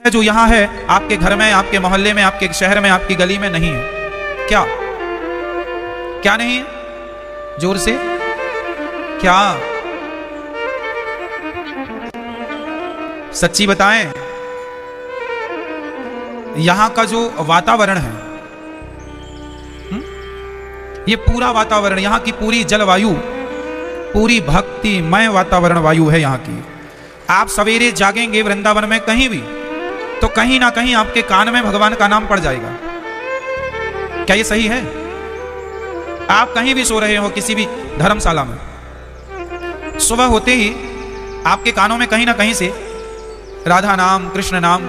जो यहाँ है आपके घर में, आपके मोहल्ले में, आपके शहर में, आपकी गली में नहीं है? क्या क्या नहीं है? जोर से क्या? सच्ची बताएं। यहां का जो वातावरण है, ये पूरा वातावरण, यहां की पूरी जलवायु, पूरी भक्तिमय वातावरण वायु है यहां की। आप सवेरे जागेंगे वृंदावन में कहीं भी, तो कहीं ना कहीं आपके कान में भगवान का नाम पड़ जाएगा। क्या ये सही है? आप कहीं भी सो रहे हो, किसी भी धर्मशाला में, सुबह होते ही आपके कानों में कहीं ना कहीं से राधा नाम, कृष्ण नाम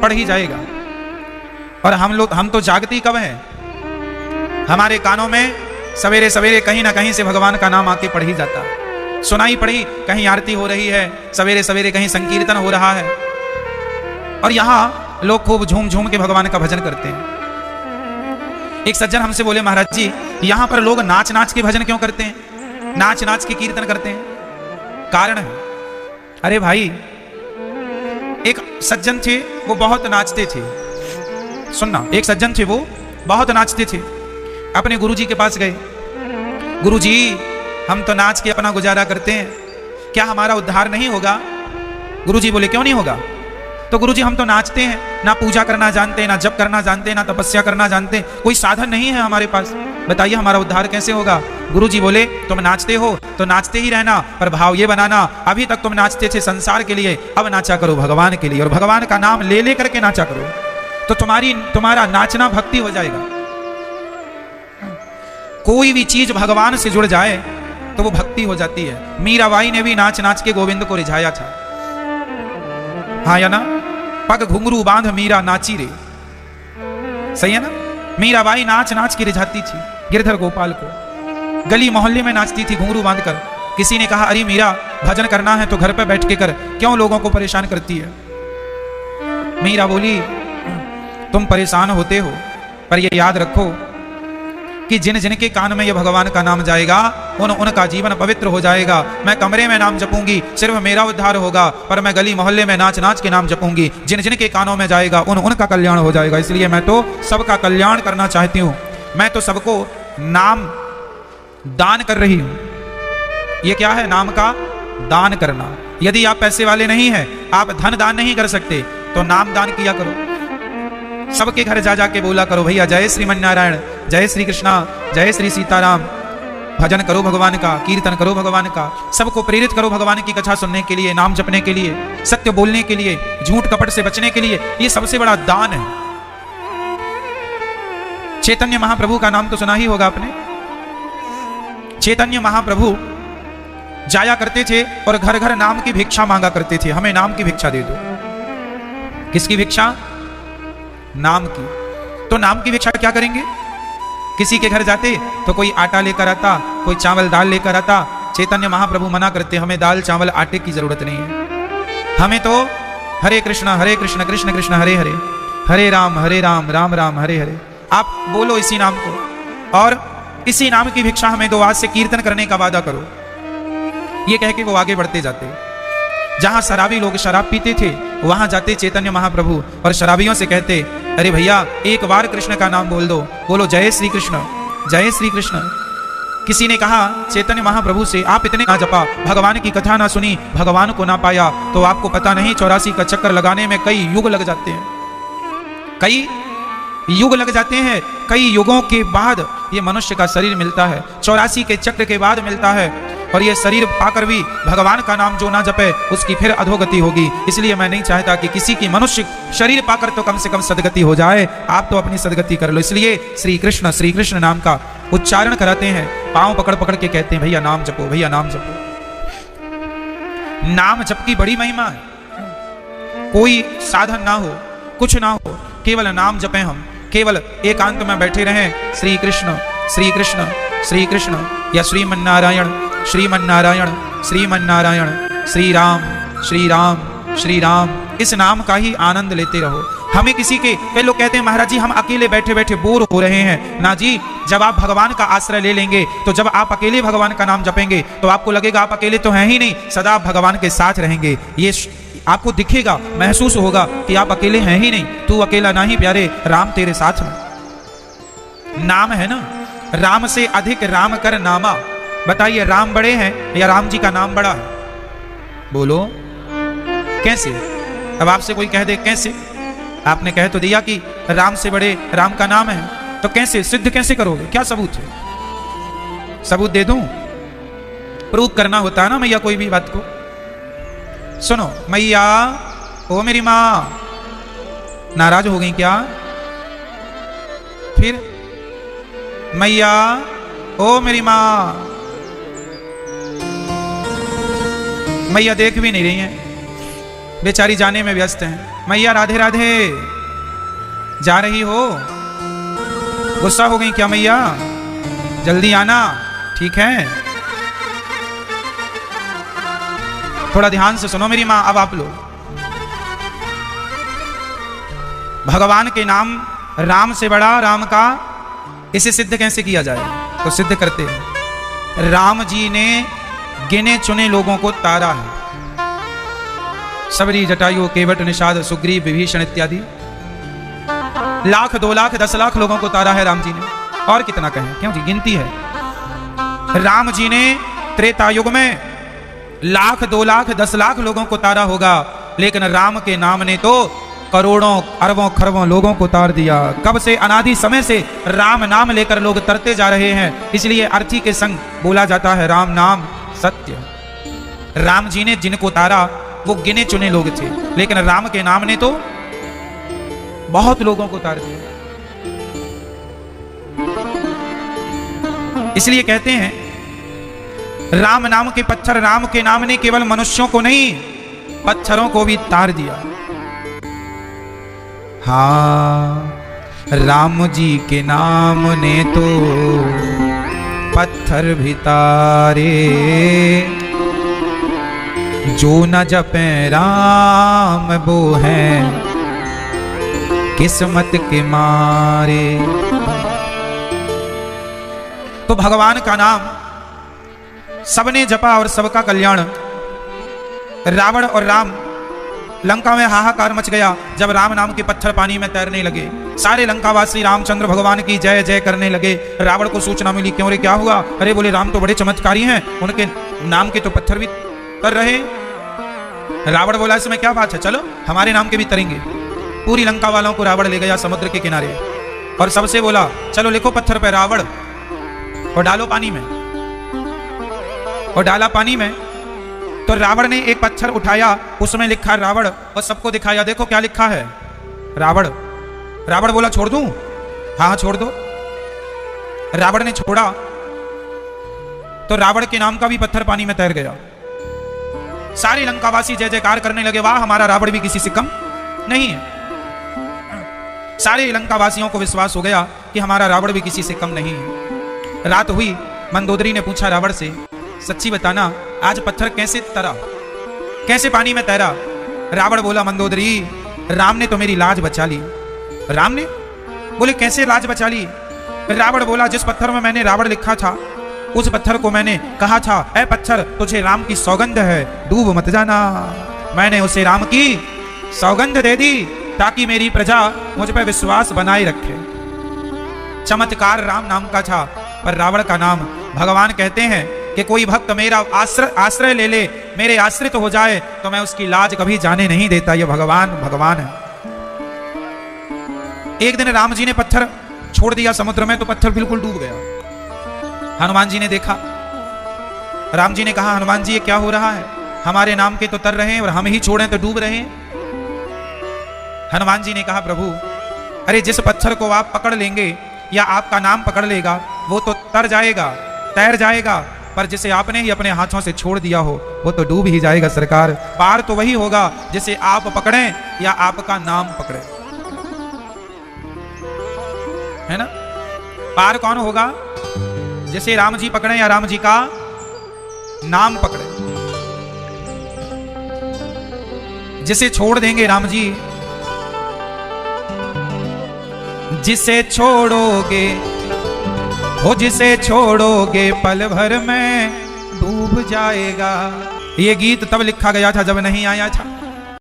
पढ़ ही जाएगा। और हम तो जागते ही कब हैं? हमारे कानों में सवेरे सवेरे कहीं ना कहीं से भगवान का नाम आके पढ़ ही जाता है। सुनाई पड़ी, कहीं आरती हो रही है, सवेरे सवेरे कहीं संकीर्तन हो रहा है, और यहां लोग खूब झूम झूम के भगवान का भजन करते हैं। एक सज्जन हमसे बोले, महाराज जी यहां पर लोग नाच नाच के भजन क्यों करते हैं, नाच नाच के कीर्तन करते हैं? कारण है। अरे भाई, एक सज्जन थे, वो बहुत नाचते थे। सुनना, एक सज्जन थे, वो बहुत नाचते थे। अपने गुरुजी के पास गए, गुरुजी हम तो नाच के अपना गुजारा करते हैं, क्या हमारा उद्धार नहीं होगा? गुरुजी बोले, क्यों नहीं होगा? तो गुरुजी हम तो नाचते हैं, ना पूजा करना जानते, ना जप करना जानते, ना तपस्या करना जानते, कोई साधन नहीं है हमारे पास, बताइए हमारा उद्धार कैसे होगा? गुरुजी बोले, तुम नाचते हो तो नाचते ही रहना, पर भाव ये बनाना, अभी तक तुम नाचते थे संसार के लिए, अब नाचा करो भगवान के लिए, और भगवान का नाम ले ले करके नाचा करो, तो तुम्हारा नाचना भक्ति हो जाएगा। कोई भी चीज भगवान से जुड़ जाए तो वो भक्ति हो जाती है। मीराबाई ने भी नाच नाच के गोविंद को रिझाया था, हाँ या ना? पग घुंघरू बांध मीरा नाची रे, सही है ना? मीराबाई नाच नाच के रिझाती थी गिरधर गोपाल को, गली मोहल्ले में नाचती थी घुंघरू बांधकर। किसी ने कहा, अरे मीरा भजन करना है तो घर पे बैठ के कर, क्यों लोगों को परेशान करती है? मीरा बोली, तुम परेशान होते हो, पर ये याद रखो कि जिन जिन के कान में ये भगवान का नाम जाएगा उनका जीवन पवित्र हो जाएगा। मैं कमरे में नाम जपूंगी, सिर्फ मेरा उद्धार होगा, पर मैं गली मोहल्ले में नाच नाच के नाम जपूंगी, जिन जिन के कानों में जाएगा उनका कल्याण हो जाएगा। इसलिए मैं तो सबका कल्याण करना चाहती हूँ, मैं तो सबको नाम दान कर रही हूँ। ये क्या है? नाम का दान करना। यदि आप पैसे वाले नहीं हैं, आप धन दान नहीं कर सकते, तो नाम दान किया करो। सबके घर जा जाके बोला करो, भैया जय श्रीमन्नारायण, जय श्री कृष्णा, जय श्री सीताराम, भजन करो भगवान का, कीर्तन करो भगवान का, सबको प्रेरित करो भगवान की कथा सुनने के लिए, नाम जपने के लिए, सत्य बोलने के लिए, झूठ कपट से बचने के लिए। ये सबसे बड़ा दान है। चैतन्य महाप्रभु का नाम तो सुना ही होगा आपने। चैतन्य महाप्रभु जाया करते थे और घर घर नाम की भिक्षा मांगा करते थे, हमें नाम की भिक्षा दे दो। किसकी भिक्षा? नाम की। तो नाम की भिक्षा क्या करेंगे? किसी के घर जाते तो कोई आटा लेकर आता, कोई चावल दाल लेकर आता। चैतन्य महाप्रभु मना करते, हमें दाल चावल आटे की जरूरत नहीं है, हमें तो हरे कृष्ण कृष्ण कृष्ण हरे हरे, हरे राम राम राम हरे हरे। आप बोलो इसी नाम को, और इसी नाम की भिक्षा हमें दो, आज से कीर्तन करने का वादा करो। ये कह के वो आगे बढ़ते जाते। जहां शराबी लोग शराब पीते थे, वहां जाते चैतन्य महाप्रभु और शराबियों से कहते, अरे भैया एक बार कृष्ण का नाम बोल दो, बोलो जय श्री कृष्ण, जय श्री कृष्ण। किसी ने कहा चैतन्य महाप्रभु से, आप इतने ना जपा, भगवान की कथा ना सुनी, भगवान को ना पाया, तो आपको पता नहीं 84 का चक्कर लगाने में कई युग लग जाते हैं, कई युग लग जाते हैं। कई युगों के बाद ये मनुष्य का शरीर मिलता है, 84 के चक्र के बाद मिलता है, और ये शरीर पाकर भी भगवान का नाम जो ना जपे उसकी फिर अधोगति होगी। इसलिए मैं नहीं चाहता कि किसी की मनुष्य शरीर पाकर तो कम से कम सदगति हो जाए, आप तो अपनी सदगति कर लो। इसलिए श्री कृष्ण नाम का उच्चारण कराते हैं, पांव पकड़ पकड़ के कहते हैं, भैया नाम जपो, भैया नाम जपो। नाम जप की बड़ी महिमा है। कोई साधन ना हो, कुछ ना हो, केवल नाम जपें हम, केवल एकांत में बैठे रहें, श्री कृष्ण श्री कृष्ण श्री कृष्ण, या श्रीमन्नारायण श्रीमन्नारायण श्रीमन्नारायण, श्री राम श्री राम श्री राम, इस नाम का ही आनंद लेते रहो। हमें किसी के, कई लोग कहते हैं महाराज जी हम अकेले बैठे बैठे बोर हो रहे हैं। ना जी, जब आप भगवान का आश्रय ले लेंगे, तो जब आप अकेले भगवान का नाम जपेंगे तो आपको लगेगा आप अकेले तो हैं ही नहीं, सदा आप भगवान के साथ रहेंगे। ये आपको दिखेगा, महसूस होगा कि आप अकेले हैं ही नहीं, तू अकेला नहीं प्यारे, राम तेरे साथ में। नाम है ना, राम से अधिक राम कर नामा। बताइए राम बड़े हैं या राम जी का नाम बड़ा है? बोलो कैसे? अब आपसे कोई कह दे कैसे, आपने कह तो दिया कि राम से बड़े राम का नाम है, तो कैसे सिद्ध कैसे करोगे? क्या सबूत है? सबूत दे दूं? प्रूव करना होता है ना मैया कोई भी बात को। सुनो मैया, ओ मेरी माँ, नाराज हो गई क्या? फिर मैया, ओ मेरी माँ, मैया देख भी नहीं रही हैं, बेचारी जाने में व्यस्त हैं। मैया राधे राधे, जा रही हो? गुस्सा हो गई क्या मैया? जल्दी आना, ठीक है? थोड़ा ध्यान से सुनो मेरी मां। अब आप लोग भगवान के नाम राम से बड़ा राम का, इसे सिद्ध कैसे किया जाए? तो सिद्ध करते हैं। राम जी ने गिने चुने लोगों को तारा है। सबरी, जटायु, केवट, निषाद, सुग्रीव, विभीषण इत्यादि 1,00,000, 2,00,000, 10,00,000 लोगों को तारा है राम जी ने। और कितना कहें, क्यों जी, गिनती है। राम जी ने त्रेता युग में 1,00,000, 2,00,000, 10,00,000 लोगों को तारा होगा, लेकिन राम के नाम ने तो करोड़ों अरबों खरबों लोगों को तार दिया। कब से? अनादि समय से राम नाम लेकर लोग तरते जा रहे हैं। इसलिए अर्थी के संग बोला जाता है राम नाम सत्य। राम जी ने जिनको तारा वो गिने चुने लोग थे, लेकिन राम के नाम ने तो बहुत लोगों को तार दिया। इसलिए कहते हैं राम नाम के पत्थर, राम के नाम ने केवल मनुष्यों को नहीं, पत्थरों को भी तार दिया। हाँ, राम जी के नाम ने तो पत्थर भी तारे, जो न जपे राम वो है किस्मत के मारे। तो भगवान का नाम सबने जपा और सबका कल्याण। रावण और राम, लंका में हाहाकार मच गया जब राम नाम के पत्थर पानी में तैरने लगे। सारे लंकावासी रामचंद्र भगवान की जय जय करने लगे। रावण को सूचना मिली, क्यों रे क्या हुआ? अरे बोले राम तो बड़े चमत्कारी हैं, उनके नाम के तो पत्थर भी तर रहे। रावण बोला इसमें क्या बात है, चलो हमारे नाम के भी तरेंगे। पूरी लंका वालों को रावण ले गया समुद्र के किनारे और सबसे बोला चलो लिखो पत्थर पे रावण और डालो पानी में। और डाला पानी में तो रावण ने एक पत्थर उठाया, उसमें लिखा रावण और सबको दिखाया, देखो क्या लिखा है, रावण। रावण बोला छोड़ दूं? हाँ छोड़ दो। रावण ने छोड़ा तो रावण के नाम का भी पत्थर पानी में तैर गया। सारे लंकावासी जय जयकार करने लगे, वाह हमारा रावण भी किसी से कम नहीं है। सारे लंकावासियों को विश्वास हो गया कि हमारा रावण भी किसी से कम नहीं है। रात हुई, मंदोदरी ने पूछा रावण से, सच्ची बताना आज पत्थर कैसे तरा, कैसे पानी में तैरा? रावण बोला मंदोदरी, राम ने तो मेरी लाज बचा ली। राम ने? बोले कैसे लाज बचा ली? रावण बोला जिस पत्थर में मैंने रावण लिखा था उस पत्थर को मैंने कहा था, ऐ पत्थर तुझे राम की सौगंध है, डूब मत जाना। मैंने उसे राम की सौगंध दे दी ताकि मेरी प्रजा मुझ पर विश्वास बनाए रखे। चमत्कार राम नाम का था, पर रावण का नाम। भगवान कहते हैं कि कोई भक्त मेरा आश्रय ले ले, मेरे आश्रित हो जाए तो मैं उसकी लाज कभी जाने नहीं देता। ये भगवान भगवान है। एक दिन राम जी ने पत्थर छोड़ दिया समुद्र में तो पत्थर बिल्कुल डूब गया। हनुमान जी ने देखा, राम जी ने कहा हनुमान जी ये क्या हो रहा है, हमारे नाम के तो तर रहे हैं और हम ही छोड़ें तो डूब रहे हैं। हनुमान जी ने कहा प्रभु, अरे जिस पत्थर को आप पकड़ लेंगे या आपका नाम पकड़ लेगा वो तो तर जाएगा, तैर जाएगा, पर जिसे आपने ही अपने हाथों से छोड़ दिया हो वो तो डूब ही जाएगा। सरकार पार तो वही होगा जिसे आप पकड़ें या आपका नाम पकड़े, है ना? पार कौन होगा? जिसे राम जी पकड़े या राम जी का नाम पकड़े। जिसे छोड़ देंगे राम जी, जिसे छोड़ोगे वो जिसे छोड़ोगे पल भर में डूब जाएगा। ये गीत तब लिखा गया था जब नहीं आया था।